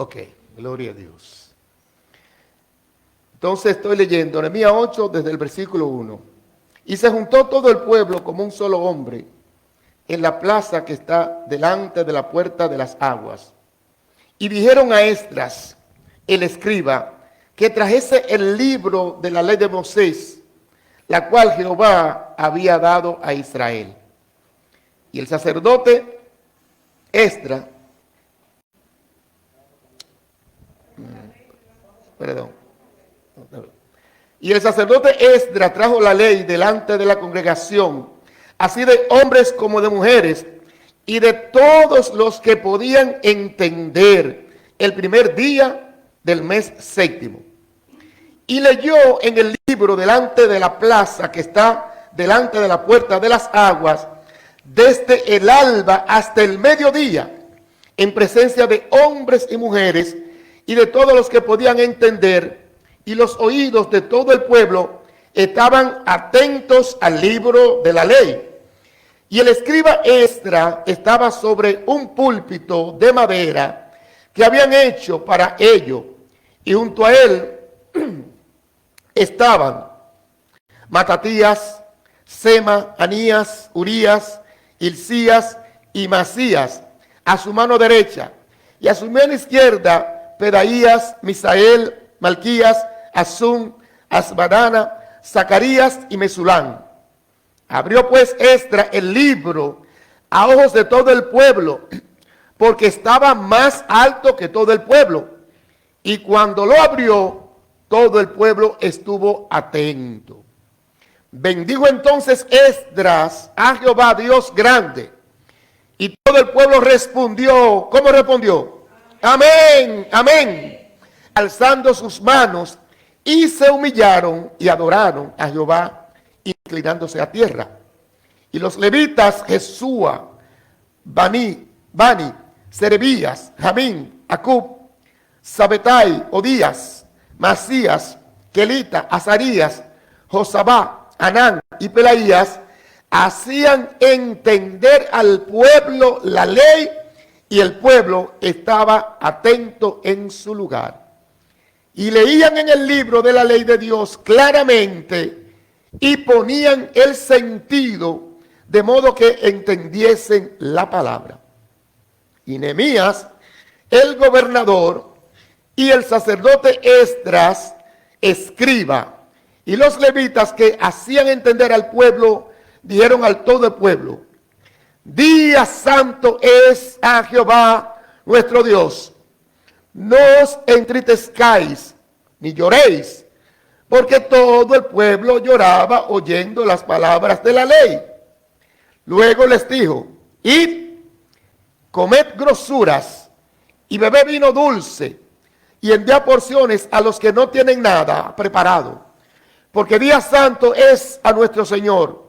Ok, gloria a Dios. Entonces estoy leyendo Nehemías 8 desde el versículo 1. Y se juntó todo el pueblo como un solo hombre en la plaza que está delante de la puerta de las aguas. Y dijeron a Esdras, el escriba, que trajese el libro de la ley de Moisés, la cual Jehová había dado a Israel. Y el sacerdote Esdras, y el sacerdote Esdras trajo la ley delante de la congregación, así de hombres como de mujeres, y de todos los que podían entender, el primer día del mes séptimo. Y leyó en el libro delante de la plaza que está delante de la puerta de las aguas, desde el alba hasta el mediodía, en presencia de hombres y mujeres, y de todos los que podían entender, y los oídos de todo el pueblo estaban atentos al libro de la ley. Y el escriba Esdras estaba sobre un púlpito de madera que habían hecho para ello, y junto a él estaban Matatías, Sema, Anías, Urías, Hilcías y Masías a su mano derecha, y a su mano izquierda Pedaías, Misael, Malquías, Azum, Asbadana, Zacarías y Mesulán. Abrió pues Esdras el libro a ojos de todo el pueblo, porque estaba más alto que todo el pueblo. Y cuando lo abrió, todo el pueblo estuvo atento. Bendijo entonces Esdras a Jehová Dios grande. Y todo el pueblo respondió. ¿Cómo respondió? Amén, amén. Alzando sus manos, y se humillaron y adoraron a Jehová, inclinándose a tierra. Y los levitas, Jesúa, Bani, Serebías, Jamín, Acub, Sabetai, Odías, Masías, Kelita, Azarías, Josabá, Anán y Pelaías, hacían entender al pueblo la ley, y el pueblo estaba atento en su lugar. Y leían en el libro de la ley de Dios claramente, y ponían el sentido de modo que entendiesen la palabra. Y Nehemías, el gobernador, y el sacerdote Esdras, escriba, y los levitas que hacían entender al pueblo, dijeron al todo el pueblo: Día santo es a Jehová nuestro Dios. No os entristezcáis ni lloréis, porque todo el pueblo lloraba oyendo las palabras de la ley. Luego les dijo: Id, comed grosuras y bebed vino dulce, y enviad porciones a los que no tienen nada preparado, porque día santo es a nuestro Señor.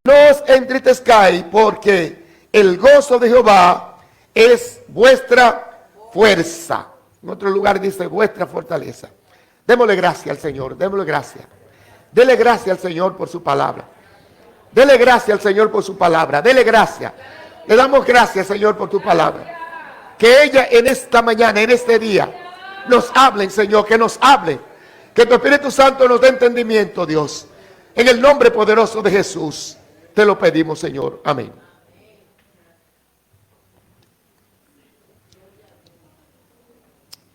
No os entristezcáis, porque el gozo de Jehová es vuestra fuerza. En otro lugar dice vuestra fortaleza. Démosle gracias al Señor, démosle gracias. Dele gracias al Señor por su palabra. Dele gracias al Señor por su palabra. Dele gracias. Le damos gracias, Señor, por tu palabra. Que ella en esta mañana, en este día, nos hable, Señor, que nos hable. Que tu Espíritu Santo nos dé entendimiento, Dios. En el nombre poderoso de Jesús, te lo pedimos, Señor. Amén.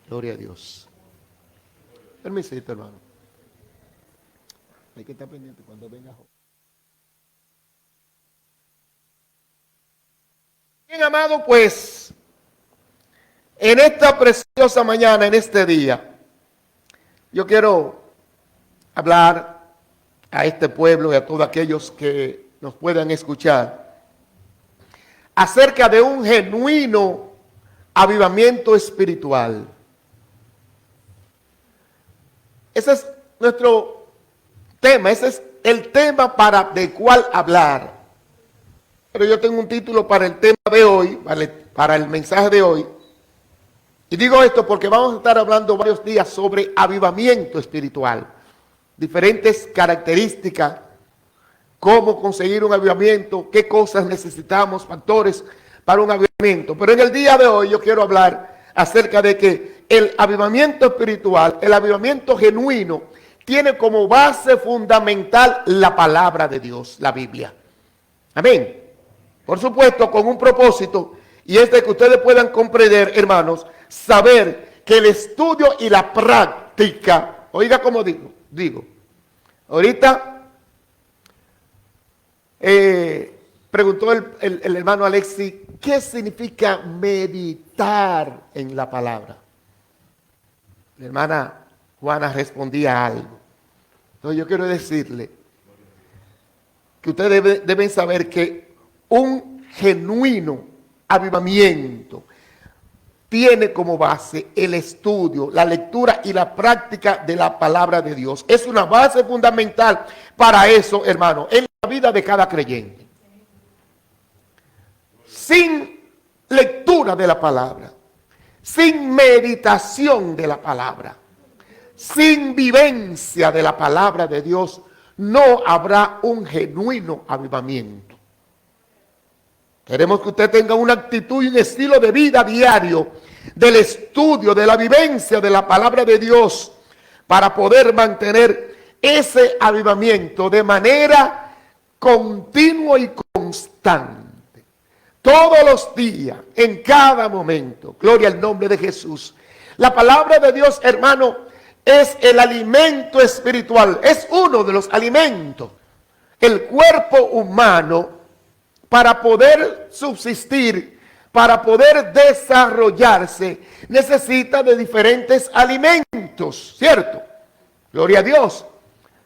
Gloria a Dios. Permisito, hermano. Hay que estar pendiente cuando venga. Bien, amado, pues, en esta preciosa mañana, en este día, yo quiero hablar a este pueblo y a todos aquellos que nos puedan escuchar acerca de un genuino avivamiento espiritual. Ese es nuestro tema, ese es el tema de cuál hablar. Pero yo tengo un título para el tema de hoy, para el mensaje de hoy. Y digo esto porque vamos a estar hablando varios días sobre avivamiento espiritual. Diferentes características, cómo conseguir un avivamiento, qué cosas necesitamos, factores para un avivamiento. Pero en el día de hoy yo quiero hablar acerca de que el avivamiento espiritual, el avivamiento genuino, tiene como base fundamental la palabra de Dios, la Biblia. Amén. Por supuesto, con un propósito, y es de que ustedes puedan comprender, hermanos, saber que el estudio y la práctica, oiga como digo, ahorita preguntó el hermano Alexis, ¿qué significa meditar en la palabra? La hermana Juana respondía algo. Entonces yo quiero decirle que ustedes deben saber que un genuino avivamiento tiene como base el estudio, la lectura y la práctica de la palabra de Dios. Es una base fundamental para eso, hermano, en la vida de cada creyente. Sin lectura de la palabra, sin meditación de la palabra, sin vivencia de la palabra de Dios, no habrá un genuino avivamiento. Queremos que usted tenga una actitud y un estilo de vida diario del estudio, de la vivencia de la palabra de Dios, para poder mantener ese avivamiento de manera continua y constante. Todos los días, en cada momento. Gloria al nombre de Jesús. La palabra de Dios, hermano, es el alimento espiritual. Es uno de los alimentos. El cuerpo humano, para poder subsistir, para poder desarrollarse, necesita de diferentes alimentos, ¿cierto? Gloria a Dios.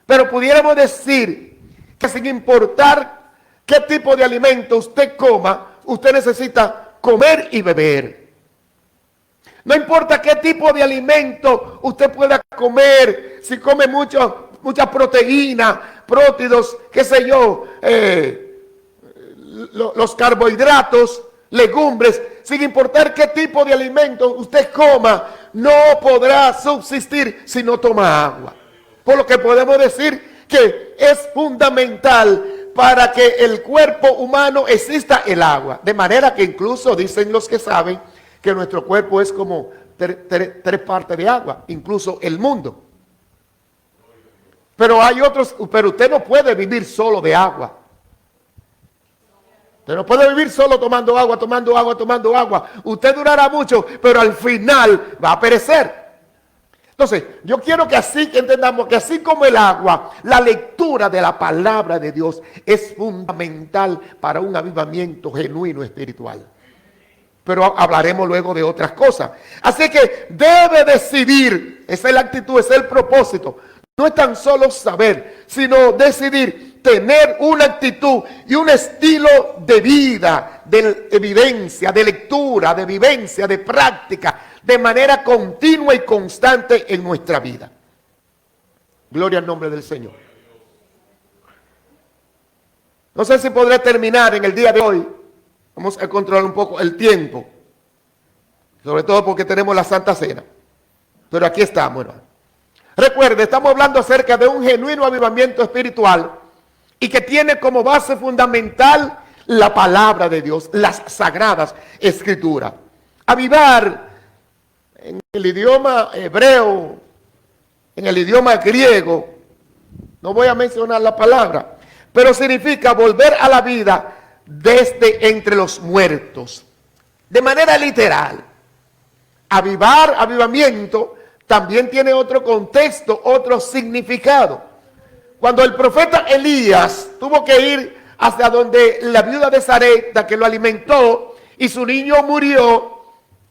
Pero pudiéramos decir que sin importar qué tipo de alimento usted coma, usted necesita comer y beber. No importa qué tipo de alimento usted pueda comer, si come mucha proteína, prótidos, qué sé yo, los carbohidratos, legumbres, sin importar qué tipo de alimento usted coma, no podrá subsistir si no toma agua. Por lo que podemos decir que es fundamental para que el cuerpo humano exista el agua. De manera que incluso dicen los que saben que nuestro cuerpo es como tres partes de agua, incluso el mundo. Pero hay otros, pero usted no puede vivir solo de agua. Usted no puede vivir solo tomando agua, tomando agua, tomando agua. Usted durará mucho, pero al final va a perecer. Entonces, yo quiero que así entendamos que así como el agua, la lectura de la palabra de Dios es fundamental para un avivamiento genuino espiritual. Pero hablaremos luego de otras cosas. Así que debe decidir, esa es la actitud, ese es el propósito. No es tan solo saber, sino decidir tener una actitud y un estilo de vida, de evidencia, de lectura, de vivencia, de práctica, de manera continua y constante en nuestra vida. Gloria al nombre del Señor. No sé si podré terminar en el día de hoy. Vamos a controlar un poco el tiempo. Sobre todo porque tenemos la Santa Cena. Pero aquí estamos, hermano. Recuerde, estamos hablando acerca de un genuino avivamiento espiritual y que tiene como base fundamental la palabra de Dios, las sagradas escrituras. Avivar en el idioma hebreo, en el idioma griego, no voy a mencionar la palabra, pero significa volver a la vida desde entre los muertos. De manera literal, avivar, avivamiento, también tiene otro contexto, otro significado. Cuando el profeta Elías tuvo que ir hacia donde la viuda de Sarepta, que lo alimentó, y su niño murió,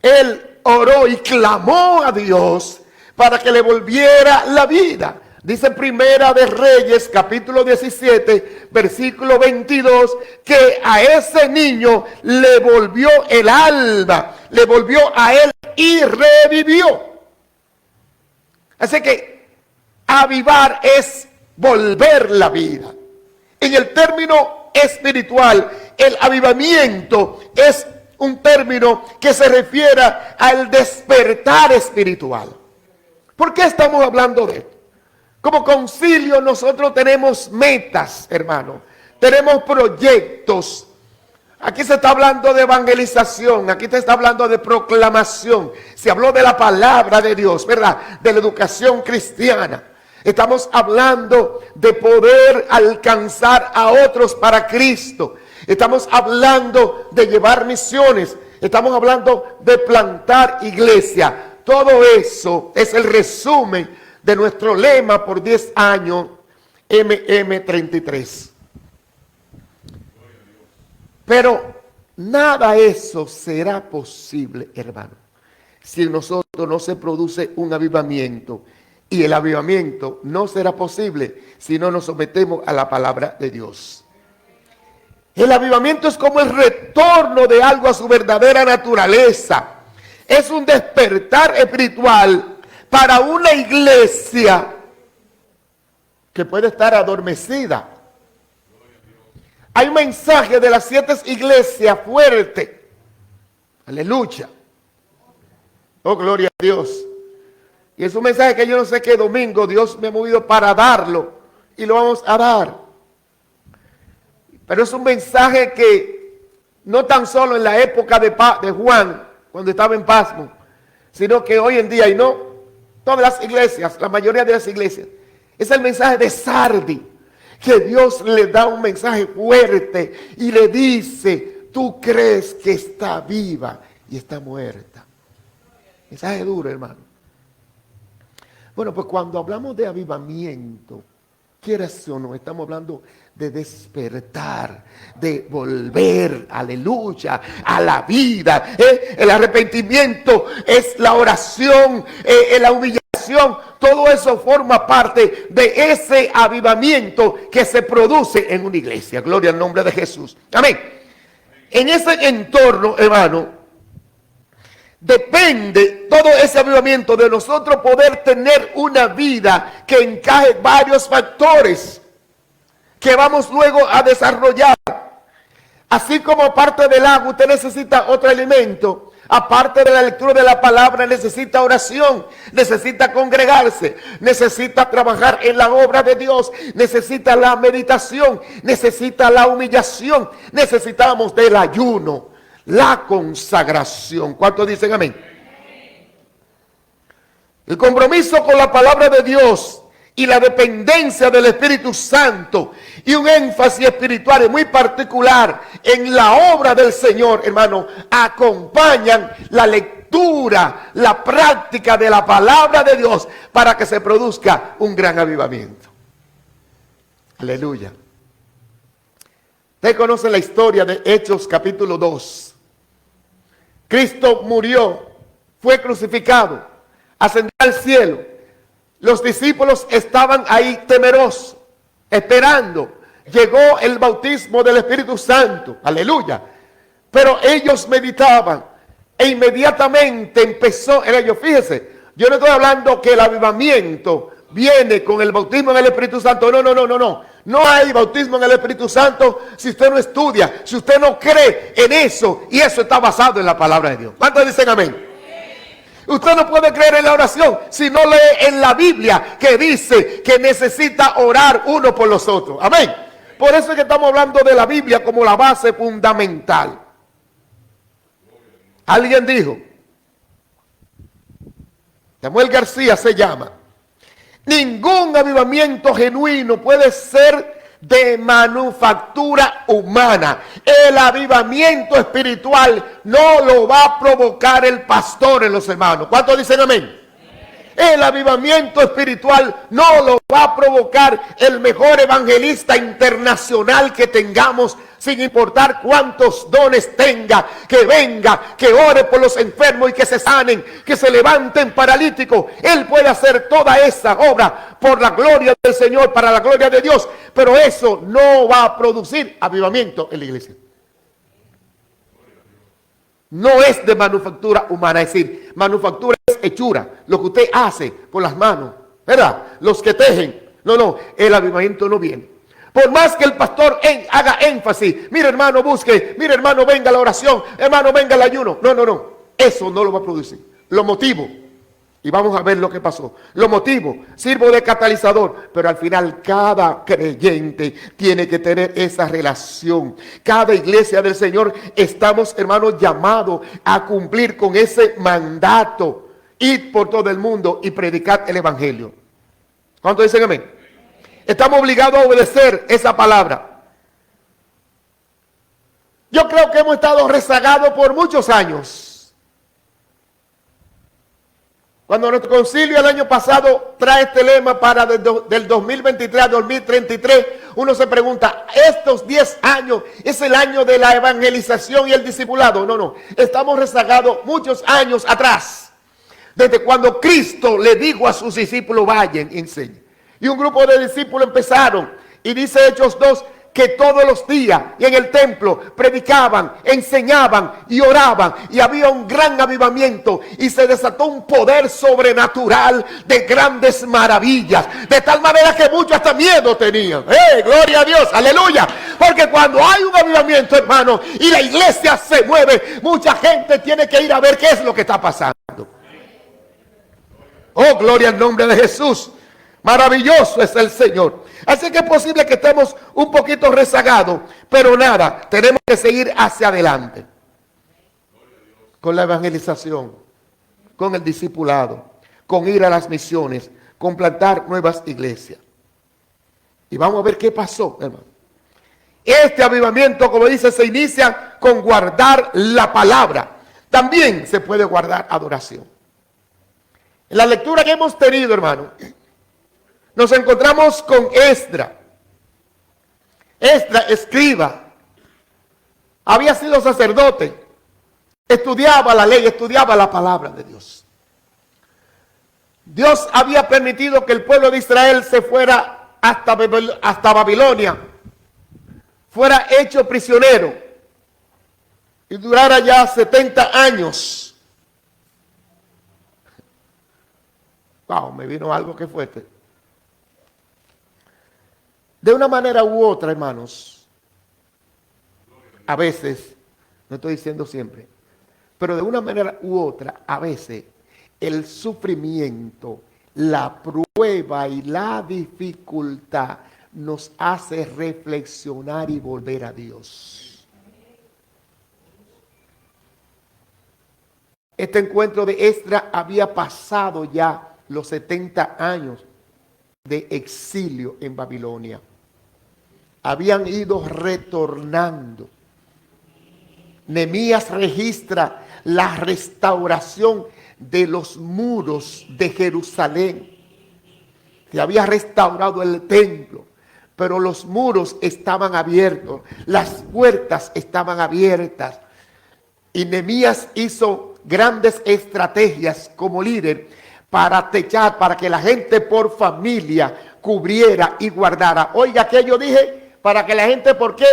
él oró y clamó a Dios para que le volviera la vida. Dice Primera de Reyes, capítulo 17, versículo 22, que a ese niño le volvió el alma, le volvió a él y revivió. Así que avivar es volver la vida. En el término espiritual, el avivamiento es un término que se refiere al despertar espiritual. ¿Por qué estamos hablando de esto? Como concilio nosotros tenemos metas, hermano. Tenemos proyectos. Aquí se está hablando de evangelización, aquí se está hablando de proclamación. Se habló de la palabra de Dios, ¿verdad? De la educación cristiana. Estamos hablando de poder alcanzar a otros para Cristo. Estamos hablando de llevar misiones. Estamos hablando de plantar iglesia. Todo eso es el resumen de nuestro lema por 10 años, MM33. Pero nada eso será posible, hermano, si en nosotros no se produce un avivamiento. Y el avivamiento no será posible si no nos sometemos a la palabra de Dios. El avivamiento es como el retorno de algo a su verdadera naturaleza. Es un despertar espiritual para una iglesia que puede estar adormecida. Hay un mensaje de las 7 iglesias fuerte. Aleluya. Oh, gloria a Dios. Y es un mensaje que yo no sé qué domingo Dios me ha movido para darlo. Y lo vamos a dar. Pero es un mensaje que no tan solo en la época de Juan, cuando estaba en Pasmo, sino que hoy en día, y no todas las iglesias, la mayoría de las iglesias, es el mensaje de Sardi, que Dios le da un mensaje fuerte y le dice, tú crees que está viva y está muerta. Mensaje duro, hermano. Bueno, pues cuando hablamos de avivamiento, quieras o no, estamos hablando de despertar, de volver, aleluya, a la vida. El arrepentimiento es la oración, la humillación. Todo eso forma parte de ese avivamiento que se produce en una iglesia. Gloria al nombre de Jesús. Amén. En ese entorno, hermano, depende todo ese avivamiento de nosotros poder tener una vida que encaje varios factores que vamos luego a desarrollar. Así como aparte del agua usted necesita otro alimento, aparte de la lectura de la palabra necesita oración, necesita congregarse, necesita trabajar en la obra de Dios, necesita la meditación, necesita la humillación, necesitamos del ayuno, la consagración. ¿Cuántos dicen amén? El compromiso con la palabra de Dios y la dependencia del Espíritu Santo y un énfasis espiritual muy particular en la obra del Señor, hermano, acompañan la lectura, la práctica de la palabra de Dios para que se produzca un gran avivamiento. Aleluya. Usted conoce la historia de Hechos capítulo 2. Cristo murió, fue crucificado, ascendió al cielo. Los discípulos estaban ahí temerosos, esperando. Llegó el bautismo del Espíritu Santo, aleluya. Pero ellos meditaban e inmediatamente empezó en ellos. Fíjese, yo no estoy hablando que el avivamiento viene con el bautismo en el Espíritu Santo. No. No hay bautismo en el Espíritu Santo si usted no estudia, si usted no cree en eso. Y eso está basado en la palabra de Dios. ¿Cuántos dicen amén? Usted no puede creer en la oración si no lee en la Biblia que dice que necesita orar uno por los otros. Amén. Por eso es que estamos hablando de la Biblia como la base fundamental. Alguien dijo, Samuel García se llama, ningún avivamiento genuino puede ser de manufactura humana. El avivamiento espiritual no lo va a provocar el pastor en los hermanos. ¿Cuántos dicen amén? El avivamiento espiritual no lo va a provocar el mejor evangelista internacional que tengamos, sin importar cuántos dones tenga, que venga, que ore por los enfermos y que se sanen, que se levanten paralíticos. Él puede hacer toda esa obra por la gloria del Señor, para la gloria de Dios, pero eso no va a producir avivamiento en la iglesia. No es de manufactura humana, es decir, manufactura es hechura, lo que usted hace por las manos, ¿verdad? Los que tejen. No, el avivamiento no viene. Por más que el pastor haga énfasis, mire hermano, busque, mire hermano, venga la oración, hermano, venga el ayuno. No, eso no lo va a producir. Lo motivo, Y vamos a ver lo que pasó. Los motivos, sirvo de catalizador, pero al final cada creyente tiene que tener esa relación. Cada iglesia del Señor estamos, hermanos, llamados a cumplir con ese mandato. Ir por todo el mundo y predicar el evangelio. ¿Cuántos dicen amén? Estamos obligados a obedecer esa palabra. Yo creo que hemos estado rezagados por muchos años. Cuando nuestro concilio el año pasado trae este lema para del 2023 al 2033, uno se pregunta, ¿estos 10 años es el año de la evangelización y el discipulado? No, estamos rezagados muchos años atrás, desde cuando Cristo le dijo a sus discípulos, vayan y enseñen. Y un grupo de discípulos empezaron, y dice Hechos 2, que todos los días y en el templo predicaban, enseñaban y oraban, y había un gran avivamiento y se desató un poder sobrenatural de grandes maravillas, de tal manera que muchos hasta miedo tenían. Gloria a Dios, aleluya, porque cuando hay un avivamiento, hermano, y la iglesia se mueve, mucha gente tiene que ir a ver qué es lo que está pasando. Oh, gloria al nombre de Jesús. Maravilloso es el Señor. Así que es posible que estemos un poquito rezagados, pero nada, tenemos que seguir hacia adelante. Con la evangelización, con el discipulado, con ir a las misiones, con plantar nuevas iglesias. Y vamos a ver qué pasó, hermano. Este avivamiento, como dice, se inicia con guardar la palabra. También se puede guardar adoración. En la lectura que hemos tenido, hermano, nos encontramos con Esdras. Esdras, escriba, había sido sacerdote, estudiaba la ley, estudiaba la palabra de Dios. Dios había permitido que el pueblo de Israel se fuera hasta Babilonia, fuera hecho prisionero y durara ya 70 años. Wow, me vino algo que fuerte. De una manera u otra, hermanos, a veces, no estoy diciendo siempre, pero de una manera u otra, a veces, el sufrimiento, la prueba y la dificultad nos hace reflexionar y volver a Dios. Este encuentro de Esdras había pasado ya los 70 años de exilio en Babilonia. Habían ido retornando. Nehemías registra la restauración de los muros de Jerusalén. Se había restaurado el templo, pero los muros estaban abiertos, las puertas estaban abiertas. Y Nehemías hizo grandes estrategias como líder para techar, para que la gente por familia cubriera y guardara. Oiga, ¿qué yo dije? Para que la gente, ¿por qué?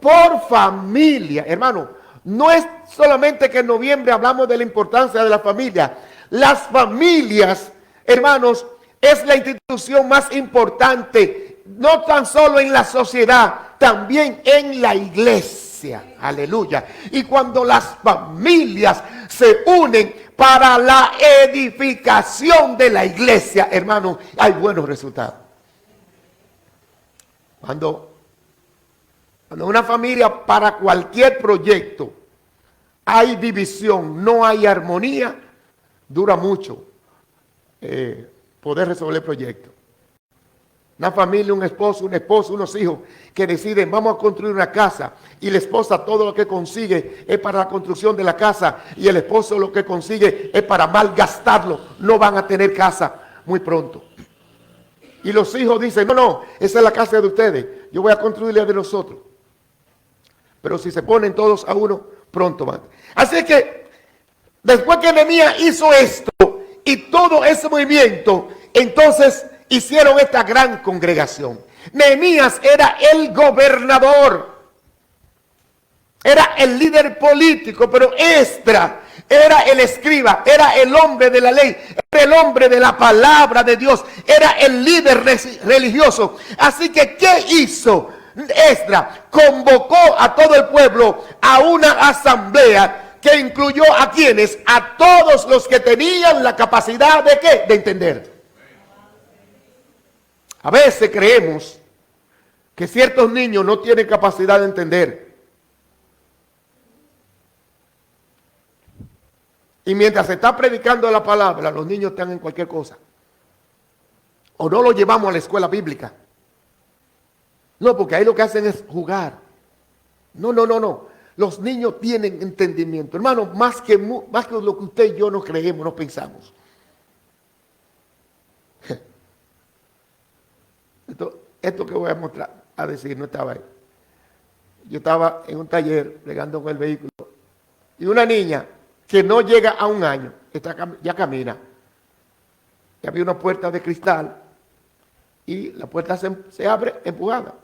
Por familia. Hermano, no es solamente que en noviembre hablamos de la importancia de la familia. Las familias, hermanos, es la institución más importante, no tan solo en la sociedad, también en la iglesia. Aleluya. Y cuando las familias se unen para la edificación de la iglesia, hermano, hay buenos resultados. Cuando una familia, para cualquier proyecto, hay división, no hay armonía, dura mucho poder resolver el proyecto. Una familia, un esposo, unos hijos que deciden, vamos a construir una casa, y la esposa todo lo que consigue es para la construcción de la casa, y el esposo lo que consigue es para malgastarlo. No van a tener casa muy pronto. Y los hijos dicen, no, esa es la casa de ustedes, yo voy a construir la de nosotros. Pero si se ponen todos a uno, pronto van. Así que, después que Nehemías hizo esto, y todo ese movimiento, entonces hicieron esta gran congregación. Nehemías era el gobernador, era el líder político, pero Esdras era el escriba, era el hombre de la ley, era el hombre de la palabra de Dios, era el líder religioso. Así que, ¿qué hizo Esdras? Convocó a todo el pueblo a una asamblea que incluyó a quienes, a todos los que tenían la capacidad de ¿qué? De entender. A veces creemos que ciertos niños no tienen capacidad de entender. Y mientras se está predicando la palabra, los niños están en cualquier cosa. O no los llevamos a la escuela bíblica. No, porque ahí lo que hacen es jugar. No. Los niños tienen entendimiento. Hermano, más que lo que usted y yo no creemos, no pensamos. Esto que voy a mostrar, a decir, no estaba ahí. Yo estaba en un taller regando con el vehículo. Y una niña que no llega a un año, ya camina. Y había una puerta de cristal. Y la puerta se abre empujada.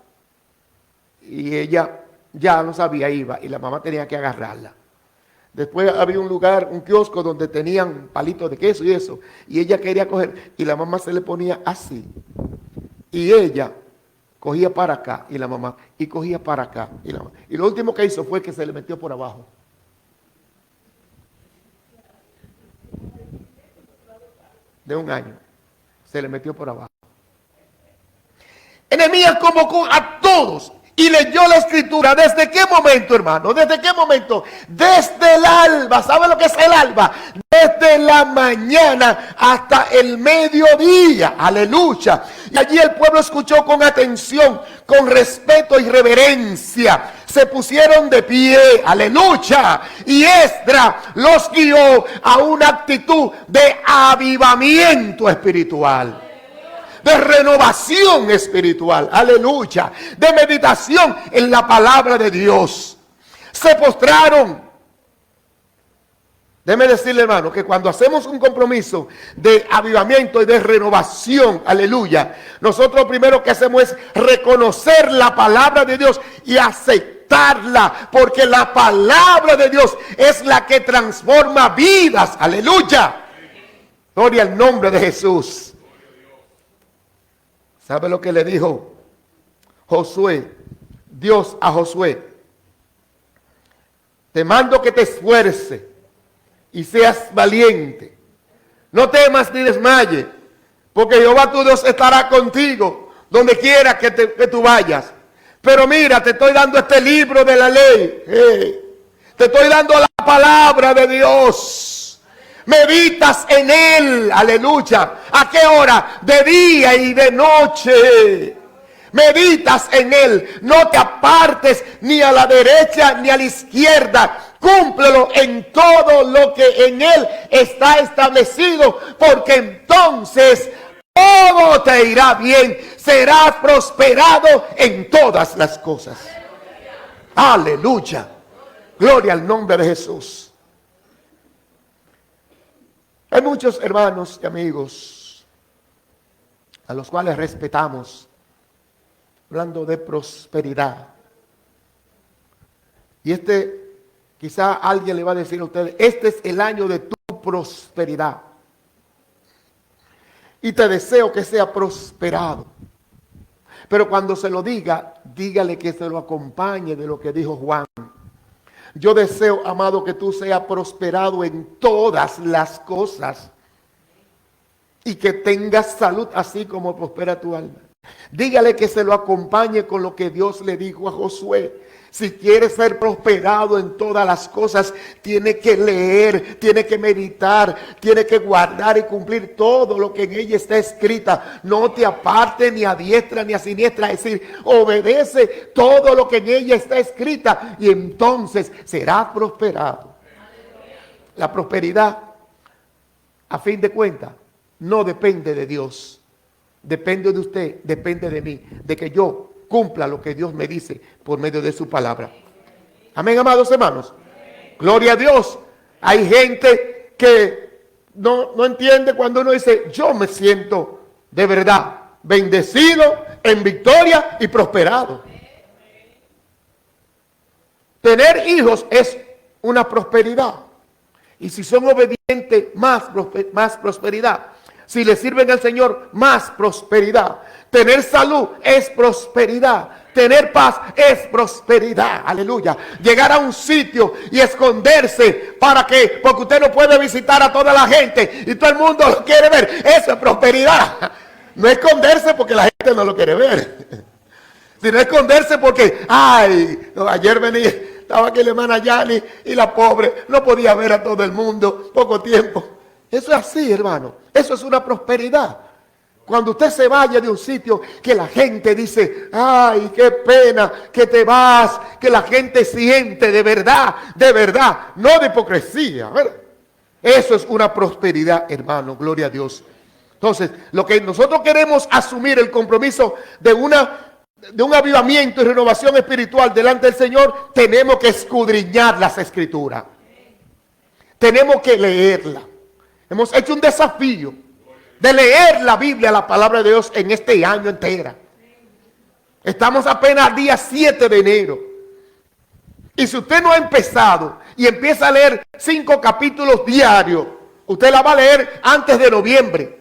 Y ella ya no sabía, iba, y la mamá tenía que agarrarla. Después había un lugar, un kiosco donde tenían palitos de queso y eso, y ella quería coger, y la mamá se le ponía así. Y ella cogía para acá, y la mamá, y cogía para acá. Y lo último que hizo fue que se le metió por abajo. De un año, se le metió por abajo. Nehemías convocó a todos y leyó la escritura. ¿Desde qué momento, hermano? ¿Desde qué momento? Desde el alba. ¿Sabe lo que es el alba? Desde la mañana hasta el mediodía. Aleluya. Y allí el pueblo escuchó con atención, con respeto y reverencia. Se pusieron de pie. Aleluya. Y Esdras los guió a una actitud de avivamiento espiritual, de renovación espiritual, aleluya, de meditación en la palabra de Dios. Se postraron. Déjeme decirle, hermano, que cuando hacemos un compromiso de avivamiento y de renovación, aleluya, nosotros lo primero que hacemos es reconocer la palabra de Dios y aceptarla, porque la palabra de Dios es la que transforma vidas, aleluya. Gloria al nombre de Jesús. ¿Sabe lo que le dijo Josué? Dios a Josué: te mando que te esfuerces y seas valiente. No temas ni desmayes, porque Jehová tu Dios estará contigo donde quiera que tú vayas. Pero mira, te estoy dando este libro de la ley. Te estoy dando la palabra de Dios. Meditas en él, aleluya. ¿A qué hora? De día y de noche. Meditas en él. No te apartes ni a la derecha ni a la izquierda. Cúmplelo en todo lo que en él está establecido, porque entonces todo te irá bien. Serás prosperado en todas las cosas. Aleluya. Gloria al nombre de Jesús. Hay muchos hermanos y amigos a los cuales respetamos, hablando de prosperidad. Y quizá alguien le va a decir a ustedes: este es el año de tu prosperidad. Y te deseo que sea prosperado. Pero cuando se lo diga, dígale que se lo acompañe de lo que dijo Juan. Yo deseo, amado, que tú seas prosperado en todas las cosas y que tengas salud así como prospera tu alma. Dígale que se lo acompañe con lo que Dios le dijo a Josué. Si quiere ser prosperado en todas las cosas, tiene que leer, tiene que meditar, tiene que guardar y cumplir todo lo que en ella está escrita. No te aparte ni a diestra ni a siniestra, es decir, obedece todo lo que en ella está escrita y entonces serás prosperado. La prosperidad, a fin de cuentas, no depende de Dios. Depende de usted, depende de mí, de que yo cumpla lo que Dios me dice por medio de su palabra. Amén, amados hermanos. Gloria a Dios. Hay gente que no entiende cuando uno dice: yo me siento de verdad bendecido, en victoria y prosperado. Tener hijos es una prosperidad. Y si son obedientes, más prosperidad. Si le sirven al Señor, más prosperidad. Tener salud es prosperidad. Tener paz es prosperidad. Aleluya. Llegar a un sitio y esconderse porque usted no puede visitar a toda la gente y todo el mundo lo quiere ver. Eso es prosperidad. No esconderse porque la gente no lo quiere ver. Sino esconderse porque, ayer venía, estaba aquí la hermana Yani y la pobre no podía ver a todo el mundo, poco tiempo. Eso es así, hermano. Eso es una prosperidad. Cuando usted se vaya de un sitio que la gente dice, ay, qué pena que te vas, que la gente siente de verdad, no de hipocresía. ¿Verdad? Eso es una prosperidad, hermano, gloria a Dios. Entonces, lo que nosotros queremos asumir el compromiso de un avivamiento y renovación espiritual delante del Señor, tenemos que escudriñar las Escrituras. Tenemos que leerla. Hemos hecho un desafío de leer la Biblia, la palabra de Dios, en este año entera. Estamos apenas día 7 de enero. Y si usted no ha empezado y empieza a leer 5 capítulos diarios, usted la va a leer antes de noviembre.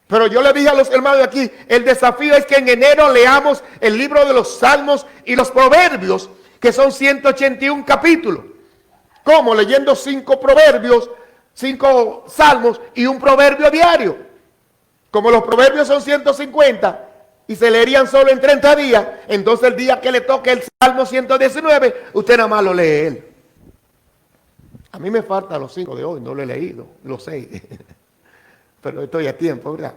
Pero yo le dije a los hermanos de aquí, el desafío es que en enero leamos el libro de los Salmos y los Proverbios, que son 181 capítulos. ¿Cómo? Leyendo 5 proverbios, 5 salmos y un proverbio diario. Como los proverbios son 150 y se leerían solo en 30 días, entonces el día que le toque el Salmo 119, usted nada más lo lee él. A mí me faltan los 5 de hoy, no lo he leído, los 6. Pero estoy a tiempo, ¿verdad?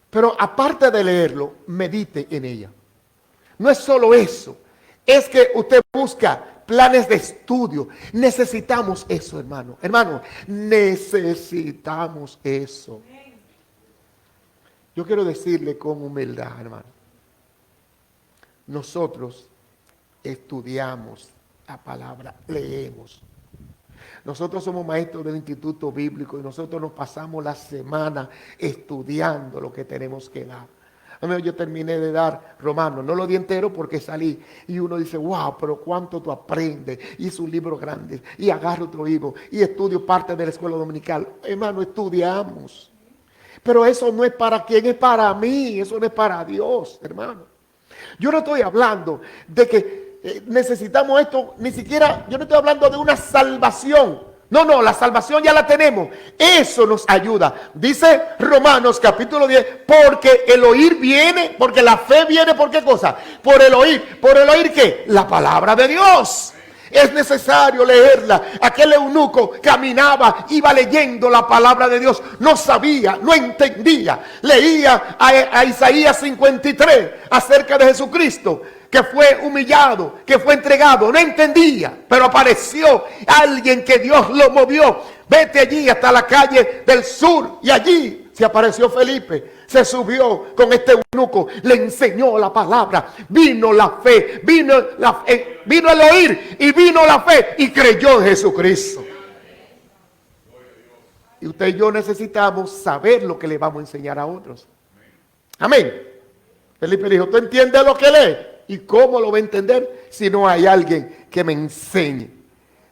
Pero aparte de leerlo, medite en ella. No es solo eso, es que usted busca planes de estudio. Necesitamos eso, hermano. Hermano, necesitamos eso. Yo quiero decirle con humildad, hermano. Nosotros estudiamos la palabra, leemos. Nosotros somos maestros del Instituto Bíblico y nosotros nos pasamos la semana estudiando lo que tenemos que dar. Yo terminé de dar Romanos, no lo di entero porque salí y uno dice, wow, pero cuánto tú aprendes. Hice un libro grande y agarro otro libro y estudio parte de la escuela dominical. Hermano, estudiamos. Pero eso no es para quien, es para mí, eso no es para Dios, hermano. Yo no estoy hablando de que necesitamos esto, ni siquiera, yo no estoy hablando de una salvación. No, la salvación ya la tenemos. Eso nos ayuda. Dice Romanos capítulo 10, porque el oír viene, porque la fe viene, ¿por qué cosa? Por el oír. ¿Por el oír qué? La palabra de Dios. Es necesario leerla. Aquel eunuco caminaba, iba leyendo la palabra de Dios. No sabía, no entendía. Leía a Isaías 53 acerca de Jesucristo, que fue humillado, que fue entregado. No entendía, pero apareció alguien que Dios lo movió. Vete allí hasta la calle del sur y allí se apareció Felipe. Se subió con este eunuco, le enseñó la palabra, vino la fe, vino el oír y vino la fe y creyó en Jesucristo. Y usted y yo necesitamos saber lo que le vamos a enseñar a otros. Amén. Felipe dijo, ¿tú entiendes lo que lee? ¿Y cómo lo va a entender si no hay alguien que me enseñe?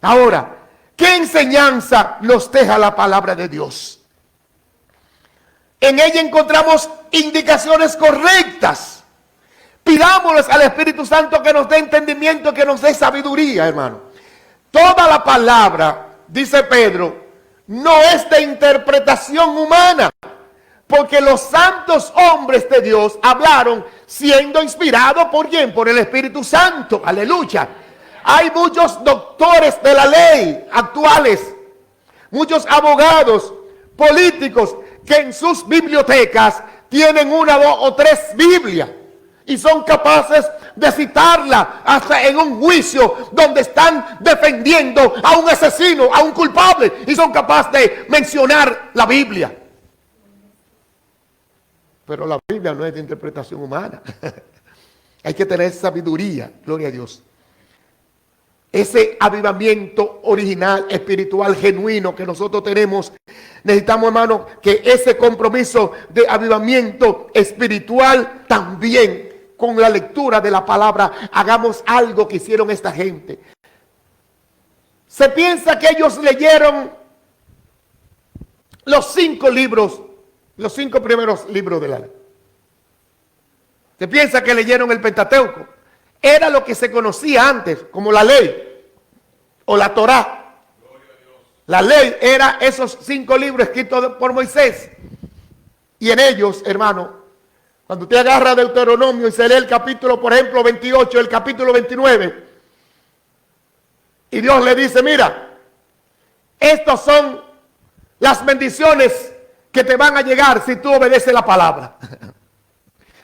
Ahora, ¿qué enseñanza nos deja la palabra de Dios? En ella encontramos indicaciones correctas. Pidámosles al Espíritu Santo que nos dé entendimiento, que nos dé sabiduría, hermano. Toda la palabra, dice Pedro, no es de interpretación humana, porque los santos hombres de Dios hablaron siendo inspirados por ¿quién? Por el Espíritu Santo. Aleluya. Hay muchos doctores de la ley actuales, muchos abogados, políticos, que en sus bibliotecas tienen 1, 2 o 3 Biblias y son capaces de citarla hasta en un juicio donde están defendiendo a un asesino, a un culpable, y son capaces de mencionar la Biblia. Pero la Biblia no es de interpretación humana. Hay que tener sabiduría, gloria a Dios. Ese avivamiento original, espiritual, genuino que nosotros tenemos, necesitamos, hermano, que ese compromiso de avivamiento espiritual también, con la lectura de la palabra, hagamos algo que hicieron esta gente. Se piensa que ellos leyeron los 5 libros, los 5 primeros libros de la ley. Se piensa que leyeron el Pentateuco. Era lo que se conocía antes como la ley o la Torá. La ley era esos 5 libros escritos por Moisés. Y en ellos, hermano, cuando usted agarra Deuteronomio y se lee el capítulo, por ejemplo, 28, el capítulo 29, y Dios le dice, mira, estas son las bendiciones que te van a llegar si tú obedeces la palabra.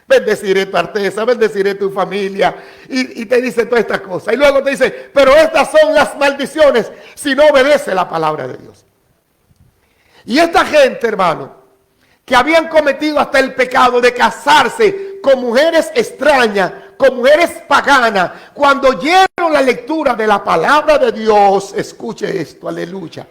Bendeciré tu arteza, bendeciré tu familia, y te dice todas estas cosas. Y luego te dice, pero estas son las maldiciones si no obedece la palabra de Dios. Y esta gente, hermano, que habían cometido hasta el pecado de casarse con mujeres extrañas, con mujeres paganas, cuando oyeron la lectura de la palabra de Dios, escuche esto, aleluya.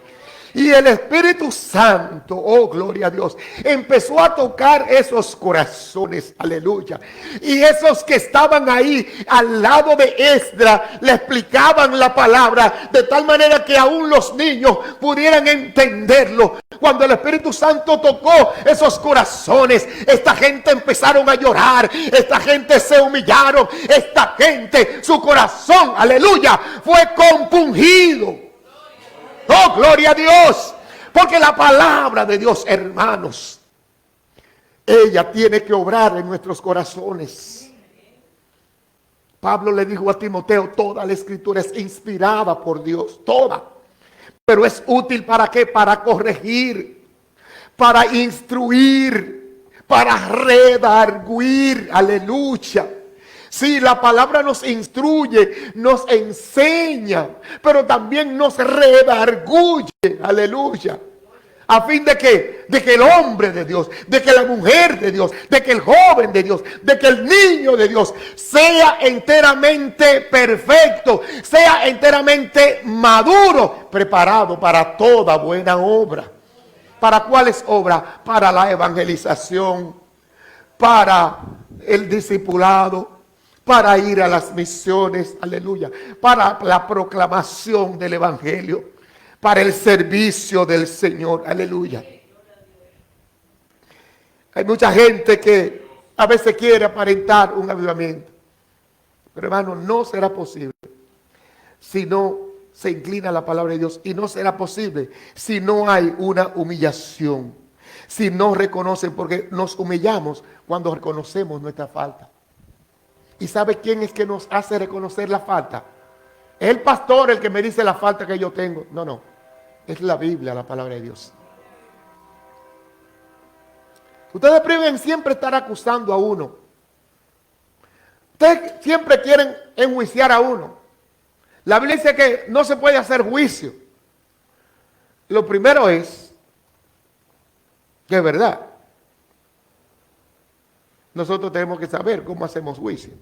Y el Espíritu Santo, oh gloria a Dios, empezó a tocar esos corazones, aleluya. Y esos que estaban ahí al lado de Esdras le explicaban la palabra de tal manera que aún los niños pudieran entenderlo. Cuando el Espíritu Santo tocó esos corazones, esta gente empezaron a llorar, esta gente se humillaron, esta gente, su corazón, aleluya, fue compungido. Oh, gloria a Dios. Porque la palabra de Dios, hermanos, ella tiene que obrar en nuestros corazones. Pablo le dijo a Timoteo, toda la escritura es inspirada por Dios, toda. Pero es útil ¿para qué? Para corregir, para instruir, para redarguir, aleluya. Sí, la palabra nos instruye, nos enseña, pero también nos redarguye, aleluya. ¿A fin de qué? De que el hombre de Dios, de que la mujer de Dios, de que el joven de Dios, de que el niño de Dios sea enteramente perfecto, sea enteramente maduro, preparado para toda buena obra. ¿Para cuáles obras? Para la evangelización, para el discipulado, para ir a las misiones, aleluya, para la proclamación del evangelio, para el servicio del Señor, aleluya. Hay mucha gente que a veces quiere aparentar un avivamiento, pero hermano, no será posible si no se inclina a la palabra de Dios, y no será posible si no hay una humillación, si no reconocen, porque nos humillamos cuando reconocemos nuestra falta. ¿Y sabe quién es que nos hace reconocer la falta? ¿Es el pastor el que me dice la falta que yo tengo? No, no. Es la Biblia, la palabra de Dios. Ustedes prefieren siempre estar acusando a uno. Ustedes siempre quieren enjuiciar a uno. La Biblia dice que no se puede hacer juicio. Lo primero es que es verdad. Nosotros tenemos que saber cómo hacemos juicio.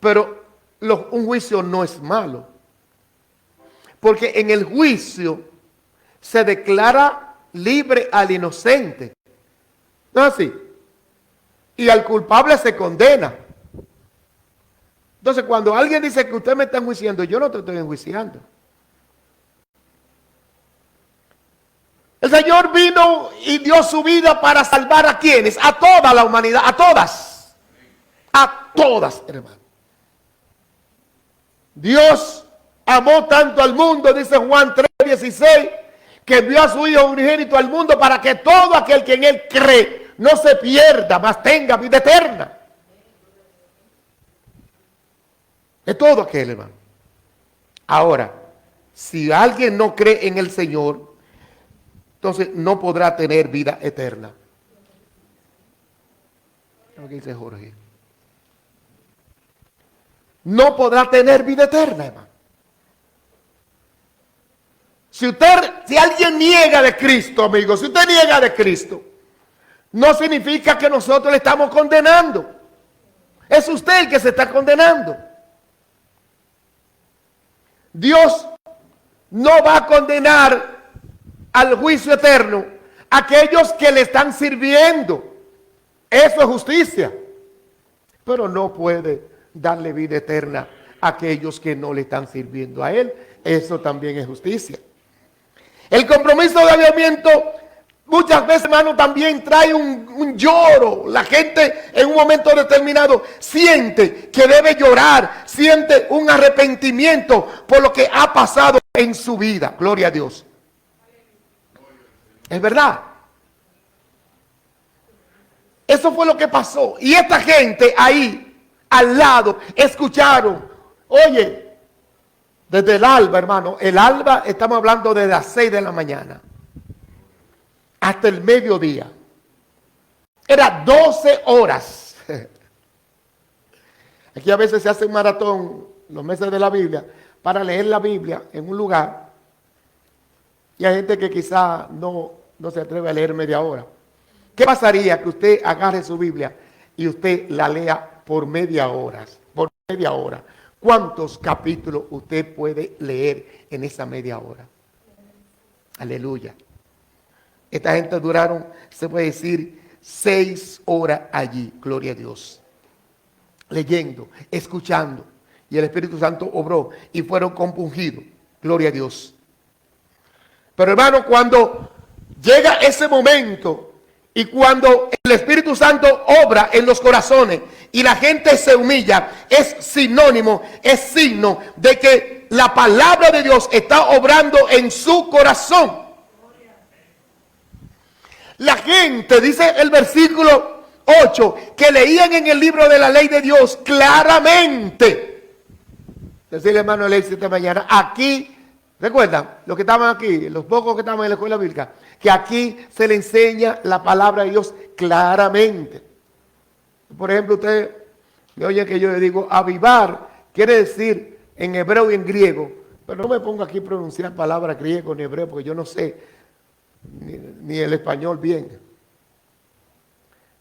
Pero un juicio no es malo. Porque en el juicio se declara libre al inocente. ¿No es así? Y al culpable se condena. Entonces, cuando alguien dice que usted me está enjuiciando, yo no te estoy enjuiciando. El Señor vino y dio su vida para salvar ¿a quiénes? A toda la humanidad, a todas. A todas, hermano. Dios amó tanto al mundo, dice Juan 3:16, que envió a su Hijo unigénito al mundo para que todo aquel que en Él cree no se pierda, mas tenga vida eterna. Es todo aquel, hermano. Ahora, si alguien no cree en el Señor, entonces no podrá tener vida eterna. Lo que dice Jorge. No podrá tener vida eterna, hermano. Si alguien niega de Cristo, amigo, si usted niega de Cristo, no significa que nosotros le estamos condenando. Es usted el que se está condenando. Dios no va a condenar al juicio eterno a aquellos que le están sirviendo. Eso es justicia. Pero no puede darle vida eterna a aquellos que no le están sirviendo a Él. Eso también es justicia. El compromiso de avivamiento muchas veces, hermano, también trae un lloro. La gente en un momento determinado siente que debe llorar, siente un arrepentimiento por lo que ha pasado en su vida. Gloria a Dios. Es verdad. Eso fue lo que pasó. Y esta gente ahí, al lado, escucharon. Oye, desde el alba, hermano. El alba, estamos hablando de las 6 de la mañana. Hasta el mediodía. Era 12 horas. Aquí a veces se hace un maratón, los meses de la Biblia, para leer la Biblia en un lugar. Y hay gente que quizá no se atreve a leer media hora. ¿Qué pasaría que usted agarre su Biblia y usted la lea por media hora? Por media hora. ¿Cuántos capítulos usted puede leer en esa media hora? Aleluya. Esta gente duraron, se puede decir, 6 horas allí. Gloria a Dios. Leyendo, escuchando. Y el Espíritu Santo obró y fueron compungidos. Gloria a Dios. Pero hermano, cuando llega ese momento y cuando el Espíritu Santo obra en los corazones y la gente se humilla, es sinónimo, es signo de que la palabra de Dios está obrando en su corazón. La gente, dice el versículo 8, que leían en el libro de la ley de Dios claramente. Decirle, hermano, leí esta mañana, aquí, recuerdan, los que estaban aquí, los pocos que estaban en la escuela bíblica, que aquí se le enseña la palabra de Dios claramente. Por ejemplo, ustedes me oyen que yo le digo, avivar, quiere decir en hebreo y en griego, pero no me pongo aquí a pronunciar palabras griego ni hebreo, porque yo no sé ni el español bien.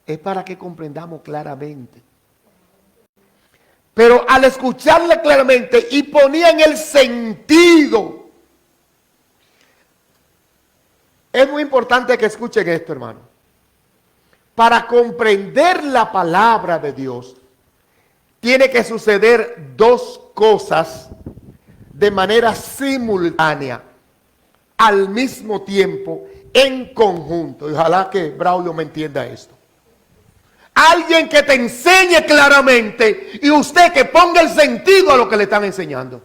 Es para que comprendamos claramente. Pero al escucharle claramente y ponían el sentido. Es muy importante que escuchen esto, hermano. Para comprender la palabra de Dios, tiene que suceder 2 cosas de manera simultánea, al mismo tiempo, en conjunto. Y ojalá que Braulio me entienda esto. Alguien que te enseñe claramente y usted que ponga el sentido a lo que le están enseñando.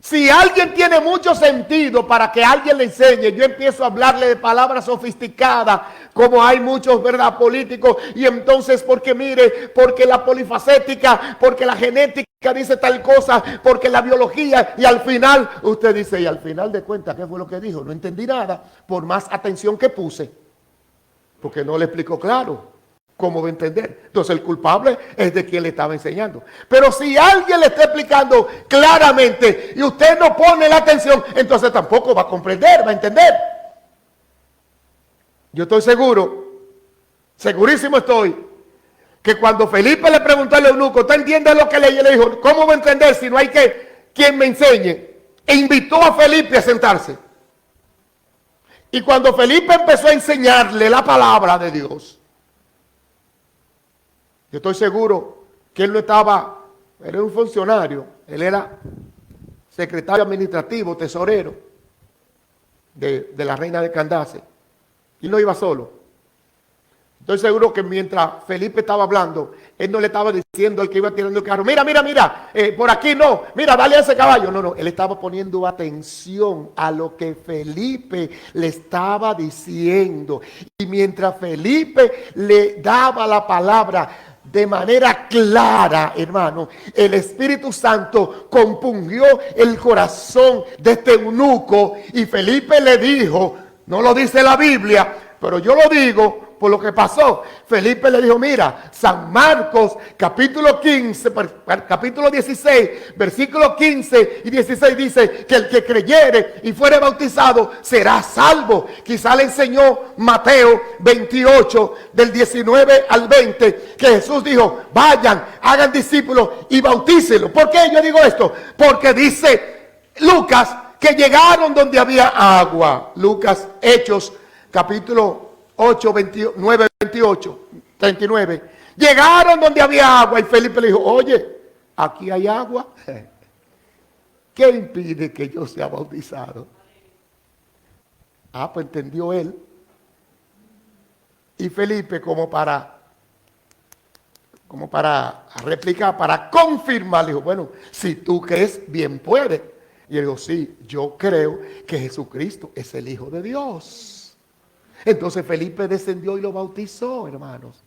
Si alguien tiene mucho sentido para que alguien le enseñe, yo empiezo a hablarle de palabras sofisticadas, como hay muchos, ¿verdad?, políticos, y entonces, porque mire, porque la polifacética, porque la genética dice tal cosa, porque la biología, y al final, usted dice, y al final de cuentas, ¿qué fue lo que dijo? No entendí nada, por más atención que puse, porque no le explicó claro. ¿Cómo va a entender? Entonces el culpable es de quien le estaba enseñando. Pero si alguien le está explicando claramente y usted no pone la atención, entonces tampoco va a comprender, va a entender. Yo estoy seguro, segurísimo estoy, que cuando Felipe le preguntó al eunuco, ¿usted entiende lo que le dijo? ¿Cómo va a entender si no hay quien me enseñe? E invitó a Felipe a sentarse. Y cuando Felipe empezó a enseñarle la palabra de Dios, yo estoy seguro que él no estaba, era un funcionario, él era secretario administrativo, tesorero de la reina de Candace. Y no iba solo. Estoy seguro que mientras Felipe estaba hablando, él no le estaba diciendo al que iba tirando el carro, mira, por aquí no, mira, dale a ese caballo. No, él estaba poniendo atención a lo que Felipe le estaba diciendo. Y mientras Felipe le daba la palabra de manera clara, hermano, el Espíritu Santo compungió el corazón de este eunuco y Felipe le dijo, no lo dice la Biblia, pero yo lo digo por lo que pasó. Felipe le dijo, mira, San Marcos capítulo 15, capítulo 16, versículos 15 y 16 dice que el que creyere y fuere bautizado será salvo. Quizá le enseñó Mateo 28 del 19 al 20 que Jesús dijo, vayan, hagan discípulos y bautícenlos. ¿Por qué yo digo esto? Porque dice Lucas que llegaron donde había agua. Lucas, Hechos capítulo 8, 29, 28, 39. Llegaron donde había agua y Felipe le dijo, oye, aquí hay agua. ¿qué impide que yo sea bautizado? Pues entendió él. Y Felipe, como para replicar, para confirmar, le dijo, bueno, si tú crees, bien puede. Y él dijo, sí, yo creo que Jesucristo es el Hijo de Dios. Entonces Felipe descendió y lo bautizó, hermanos.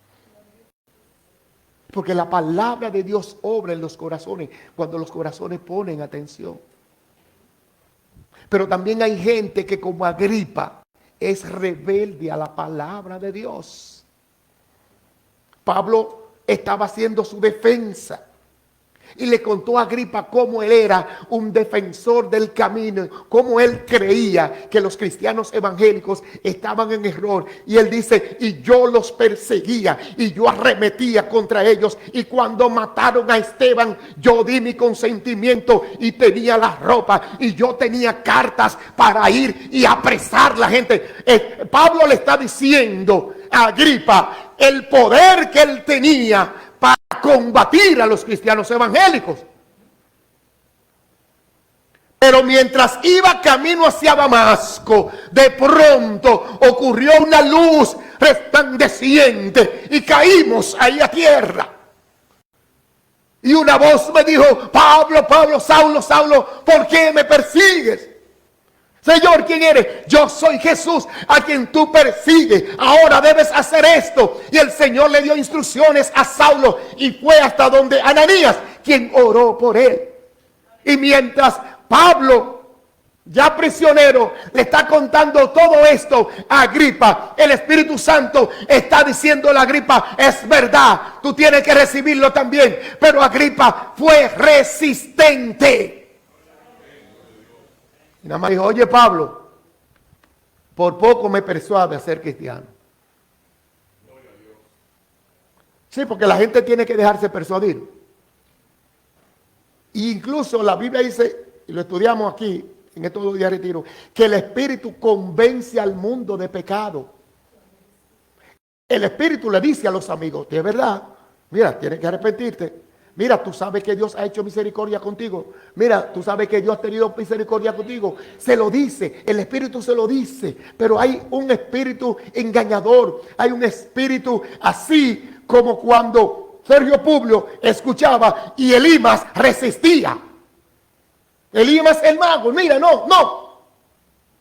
Porque la palabra de Dios obra en los corazones cuando los corazones ponen atención. Pero también hay gente que, como Agripa, es rebelde a la palabra de Dios. Pablo estaba haciendo su defensa y le contó a Agripa cómo él era un defensor del camino, cómo él creía que los cristianos evangélicos estaban en error. Y él dice, y yo los perseguía y yo arremetía contra ellos. Y cuando mataron a Esteban, yo di mi consentimiento y tenía la ropa y yo tenía cartas para ir y apresar a la gente. Pablo le está diciendo a Agripa el poder que él tenía para combatir a los cristianos evangélicos. Pero mientras iba camino hacia Damasco, de pronto ocurrió una luz resplandeciente y caímos ahí a tierra. Y una voz me dijo, Pablo, Pablo, Saulo, Saulo, ¿por qué me persigues? Señor, ¿quién eres? Yo soy Jesús, a quien tú persigues. Ahora debes hacer esto. Y el Señor le dio instrucciones a Saulo y fue hasta donde Ananías, quien oró por él. Y mientras Pablo, ya prisionero, le está contando todo esto a Agripa, el Espíritu Santo está diciendo a Agripa, es verdad, tú tienes que recibirlo también. Pero Agripa fue resistente. Y nada más dijo, oye Pablo, por poco me persuade a ser cristiano. Sí, porque la gente tiene que dejarse persuadir. E incluso la Biblia dice, y lo estudiamos aquí, en estos 2 días de retiro, que el Espíritu convence al mundo de pecado. El Espíritu le dice a los amigos, de verdad, mira, tienes que arrepentirte. Mira, tú sabes que Dios ha hecho misericordia contigo. Mira, tú sabes que Dios ha tenido misericordia contigo. Se lo dice, el Espíritu se lo dice. Pero hay un espíritu engañador. Hay un espíritu así como cuando Sergio Publio escuchaba y Elimas resistía. Elimas el mago, mira, no.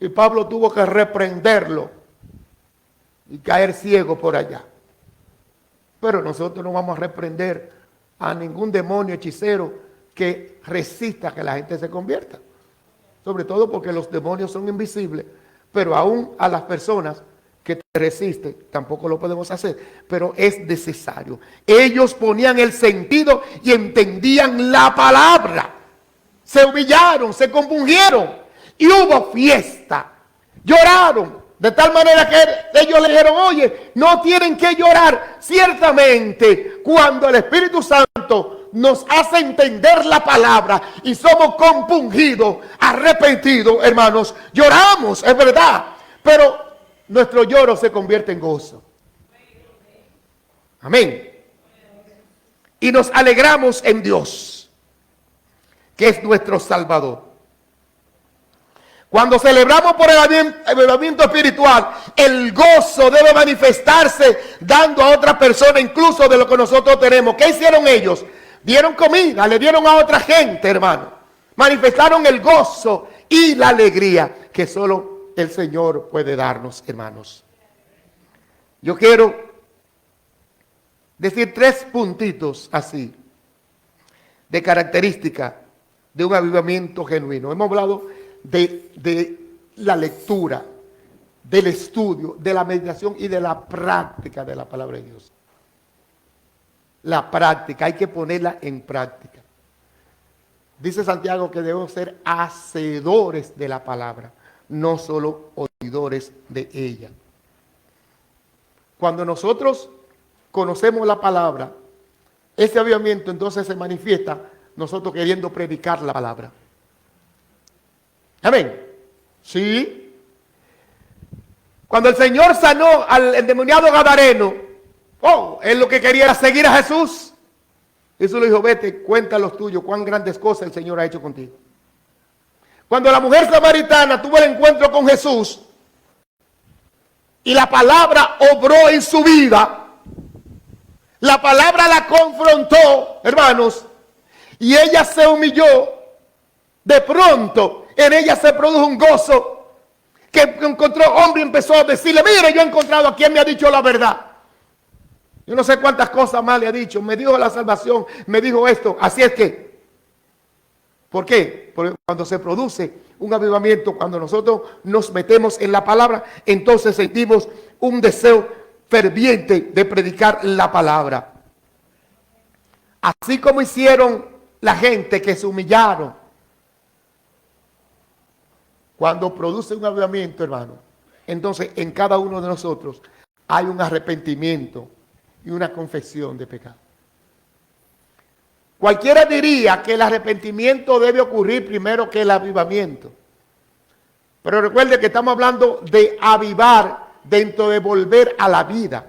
Y Pablo tuvo que reprenderlo y caer ciego por allá. Pero nosotros no vamos a reprender a ningún demonio hechicero que resista que la gente se convierta. Sobre todo porque los demonios son invisibles, pero aún a las personas que te resisten tampoco lo podemos hacer, pero es necesario. Ellos ponían el sentido y entendían la palabra. Se humillaron, se compungieron y hubo fiesta. Lloraron. De tal manera que ellos le dijeron, oye, no tienen que llorar. Ciertamente, cuando el Espíritu Santo nos hace entender la palabra y somos compungidos, arrepentidos, hermanos, lloramos, es verdad. Pero nuestro lloro se convierte en gozo. Amén. Y nos alegramos en Dios, que es nuestro Salvador. Cuando celebramos por el avivamiento espiritual, el gozo debe manifestarse dando a otra persona incluso de lo que nosotros tenemos. ¿Qué hicieron ellos? Dieron comida, le dieron a otra gente, hermano. Manifestaron el gozo y la alegría que solo el Señor puede darnos, hermanos. Yo quiero decir 3 puntitos así, de característica de un avivamiento genuino. Hemos hablado de la lectura, del estudio, de la meditación y de la práctica de la palabra de Dios. La práctica, hay que ponerla en práctica. Dice Santiago que debemos ser hacedores de la palabra, no solo oidores de ella. Cuando nosotros conocemos la palabra, ese avivamiento entonces se manifiesta nosotros queriendo predicar la palabra. Amén. Sí. Cuando el Señor sanó al endemoniado gadareno, él lo que quería era seguir a Jesús. Jesús le dijo, vete, cuenta los tuyos, cuán grandes cosas el Señor ha hecho contigo. Cuando la mujer samaritana tuvo el encuentro con Jesús y la palabra obró en su vida, la palabra la confrontó, hermanos, y ella se humilló. De pronto en ella se produjo un gozo, que encontró hombre y empezó a decirle: mire, yo he encontrado a quien me ha dicho la verdad. Yo no sé cuántas cosas más le ha dicho, me dijo la salvación, me dijo esto. Así es que, ¿por qué? Porque cuando se produce un avivamiento, cuando nosotros nos metemos en la palabra, entonces sentimos un deseo ferviente de predicar la palabra. Así como hicieron la gente que se humillaron. Cuando produce un avivamiento, hermano, entonces en cada uno de nosotros hay un arrepentimiento y una confesión de pecado. Cualquiera diría que el arrepentimiento debe ocurrir primero que el avivamiento. Pero recuerde que estamos hablando de avivar dentro de volver a la vida.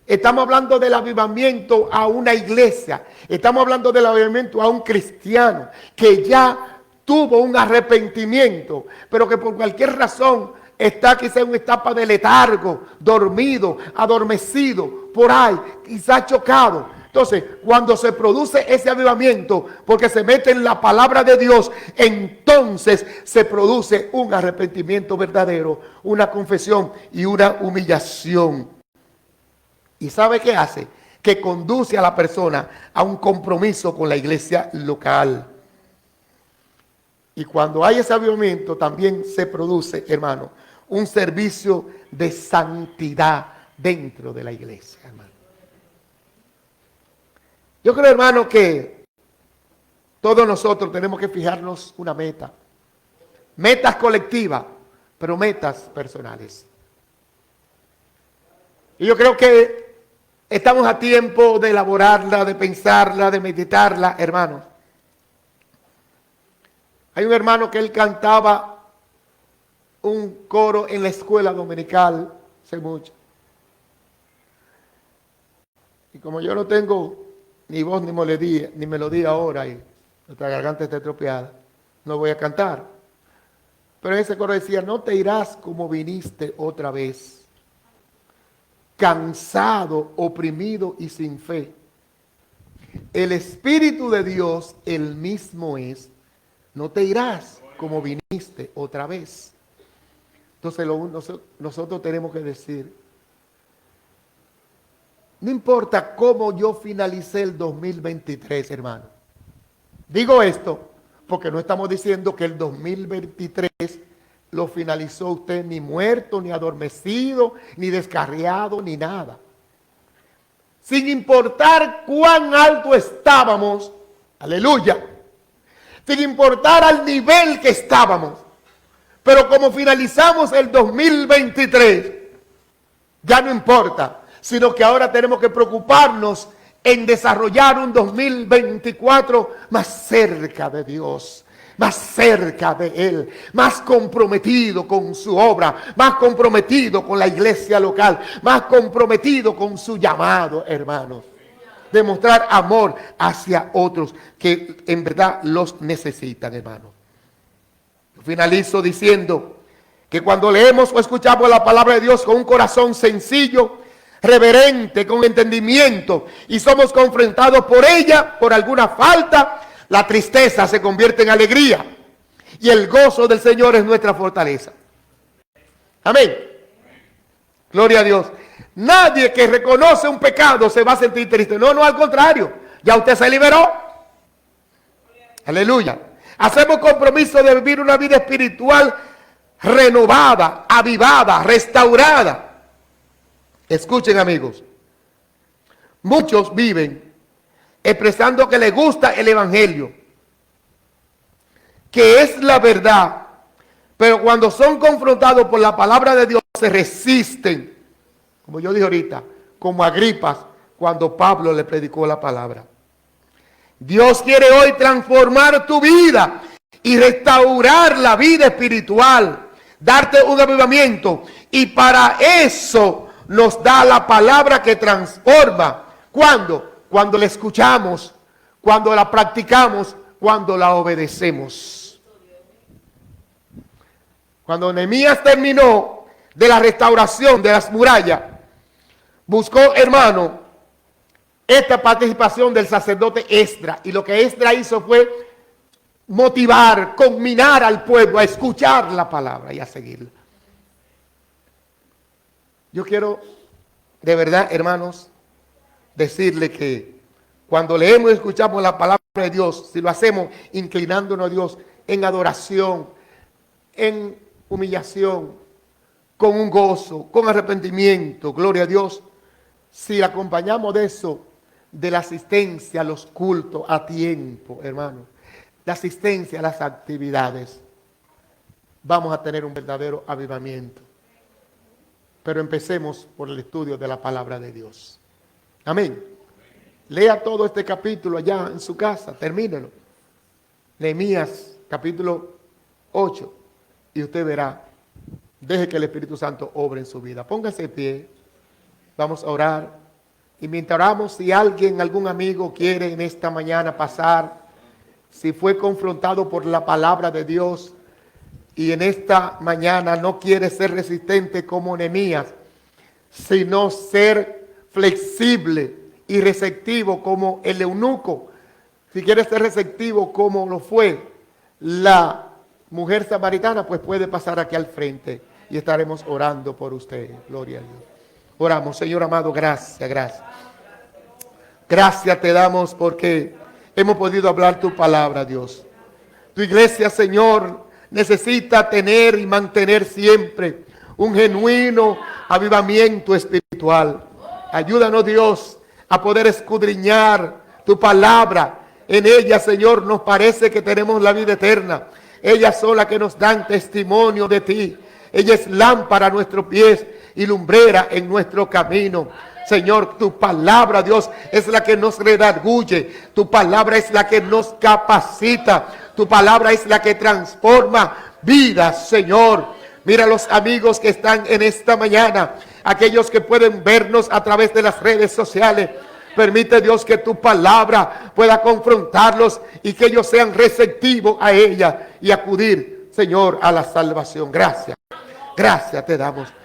Estamos hablando del avivamiento a una iglesia. Estamos hablando del avivamiento a un cristiano que ya tuvo un arrepentimiento, pero que por cualquier razón está quizá en una etapa de letargo, dormido, adormecido, por ahí, quizá chocado. Entonces, cuando se produce ese avivamiento, porque se mete en la palabra de Dios, entonces se produce un arrepentimiento verdadero, una confesión y una humillación. ¿Y sabe qué hace? Que conduce a la persona a un compromiso con la iglesia local. Y cuando hay ese avivamiento, también se produce, hermano, un servicio de santidad dentro de la iglesia, hermano. Yo creo, hermano, que todos nosotros tenemos que fijarnos una meta. Metas colectivas, pero metas personales. Y yo creo que estamos a tiempo de elaborarla, de pensarla, de meditarla, hermanos. Hay un hermano que él cantaba un coro en la escuela dominical hace mucho. Y como yo no tengo ni voz ni melodía ahora y nuestra garganta está estropeada, no voy a cantar. Pero en ese coro decía: no te irás como viniste otra vez, cansado, oprimido y sin fe. El Espíritu de Dios el mismo es. No te irás como viniste otra vez. Entonces nosotros tenemos que decir: no importa cómo yo finalicé el 2023, hermano. Digo esto porque no estamos diciendo que el 2023 lo finalizó usted ni muerto, ni adormecido, ni descarriado, ni nada. Sin importar cuán alto estábamos, aleluya, sin importar al nivel que estábamos. Pero como finalizamos el 2023, ya no importa, sino que ahora tenemos que preocuparnos en desarrollar un 2024 más cerca de Dios, más cerca de Él, más comprometido con su obra, más comprometido con la iglesia local, más comprometido con su llamado, hermanos. Demostrar amor hacia otros que en verdad los necesitan, hermano. Finalizo diciendo que cuando leemos o escuchamos la palabra de Dios con un corazón sencillo, reverente, con entendimiento, y somos confrontados por ella, por alguna falta, la tristeza se convierte en alegría y el gozo del Señor es nuestra fortaleza. Amén. Gloria a Dios. Nadie que reconoce un pecado se va a sentir triste. No, al contrario. Ya usted se liberó. Aleluya. Hacemos compromiso de vivir una vida espiritual renovada, avivada, restaurada. Escuchen, amigos. Muchos viven expresando que les gusta el evangelio, que es la verdad, pero cuando son confrontados por la palabra de Dios se resisten. Como yo dije ahorita, como Agripas cuando Pablo le predicó la palabra. Dios quiere hoy transformar tu vida y restaurar la vida espiritual, darte un avivamiento. Y para eso nos da la palabra que transforma. ¿Cuándo? Cuando la escuchamos, cuando la practicamos, cuando la obedecemos. Cuando Nehemías terminó de la restauración de las murallas, buscó, hermano, esta participación del sacerdote Esdras. Y lo que Esdras hizo fue motivar, conminar al pueblo a escuchar la palabra y a seguirla. Yo quiero, de verdad, hermanos, decirle que cuando leemos y escuchamos la palabra de Dios, si lo hacemos inclinándonos a Dios en adoración, en humillación, con un gozo, con arrepentimiento, gloria a Dios, si acompañamos de eso, de la asistencia a los cultos a tiempo, hermano, la asistencia a las actividades, vamos a tener un verdadero avivamiento. Pero empecemos por el estudio de la palabra de Dios. Amén. Lea todo este capítulo allá en su casa, termínelo. Nehemías, capítulo 8, y usted verá. Deje que el Espíritu Santo obre en su vida. Póngase de pie. Vamos a orar. Y mientras oramos, si alguien, algún amigo quiere en esta mañana pasar, si fue confrontado por la palabra de Dios y en esta mañana no quiere ser resistente como Nehemías, sino ser flexible y receptivo como el eunuco, si quiere ser receptivo como lo fue la mujer samaritana, pues puede pasar aquí al frente y estaremos orando por usted. Gloria a Dios. Oramos. Señor amado, gracias, gracias. Gracias te damos porque hemos podido hablar tu palabra, Dios. Tu iglesia, Señor, necesita tener y mantener siempre un genuino avivamiento espiritual. Ayúdanos, Dios, a poder escudriñar tu palabra. En ella, Señor, nos parece que tenemos la vida eterna. Ellas son las que nos dan testimonio de ti. Ella es lámpara a nuestros pies y lumbrera en nuestro camino. Señor, tu palabra, Dios, es la que nos redarguye. Tu palabra es la que nos capacita. Tu palabra es la que transforma vidas, Señor. Mira los amigos que están en esta mañana, aquellos que pueden vernos a través de las redes sociales. Permite, Dios, que tu palabra pueda confrontarlos y que ellos sean receptivos a ella y acudir, Señor, a la salvación. Gracias. Gracias te damos.